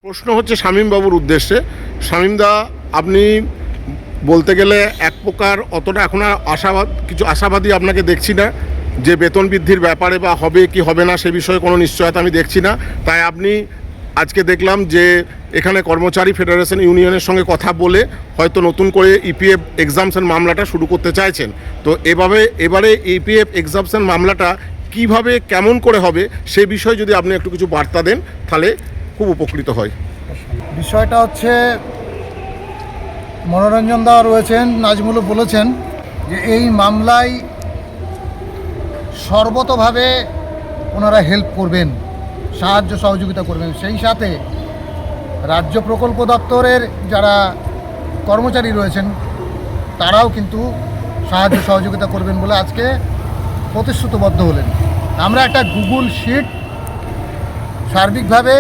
প্রশ্ন হচ্ছে শামীমবাবুর উদ্দেশ্যে। শামীমদা, আপনি বলতে গেলে এক প্রকার অতটা এখন আর আশাবাদী আপনাকে দেখছি না যে বেতন বৃদ্ধির ব্যাপারে বা হবে কি হবে না সে বিষয়ে কোনো নিশ্চয়তা আমি দেখছি না। তাই আপনি আজকে দেখলাম যে এখানে কর্মচারী ফেডারেশন ইউনিয়নের সঙ্গে কথা বলে হয়তো নতুন করে ইপিএফ এক্সামশন মামলাটা শুরু করতে চাইছেন। তো এবারে ইপিএফ এক্সামশন মামলাটা কিভাবে কেমন করে হবে সে বিষয়ে যদি আপনি একটু কিছু বার্তা দেন তাহলে খুব উপকৃত হয়। বিষয়টা হচ্ছে, মনোরঞ্জন দা রয়েছেন, নাজমুলও বলেছেন যে এই মামলায় সর্বতভাবে ওনারা হেল্প করবেন, সাহায্য সহযোগিতা করবেন। সেই সাথে রাজ্য প্রকল্প দপ্তরের যারা কর্মচারী রয়েছেন তারাও কিন্তু সাহায্য সহযোগিতা করবেন বলে আজকে প্রতিশ্রুতিবদ্ধ হলেন। আমরা একটা গুগল শিট সার্বিকভাবে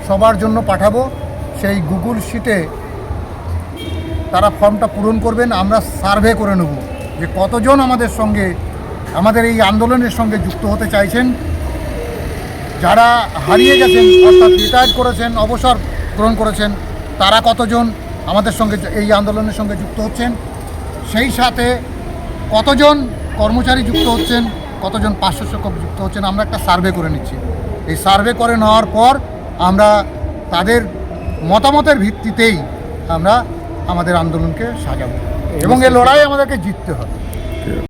সবার জন্য পাঠাবো। সেই গুগল শিটে তারা ফর্মটা পূরণ করবেন। আমরা সার্ভে করে নেব যে কতজন আমাদের এই আন্দোলনের সঙ্গে যুক্ত হতে চাইছেন। যারা হারিয়ে গেছেন অর্থাৎ রিটায়ার্ড করেছেন, অবসর গ্রহণ করেছেন, তারা কতজন আমাদের সঙ্গে এই আন্দোলনের সঙ্গে যুক্ত হচ্ছেন। সেই সাথে কতজন কর্মচারী যুক্ত হচ্ছেন, কতজন পার্শ্ব শিক্ষক যুক্ত হচ্ছেন, আমরা একটা সার্ভে করে নিচ্ছি। এই সার্ভে করে নেওয়ার পর আমরা তাদের মতামতের ভিত্তিতেই আমরা আমাদের আন্দোলনকে সাজাবো এবং এই লড়াই আমাদেরকে জিততে হবে।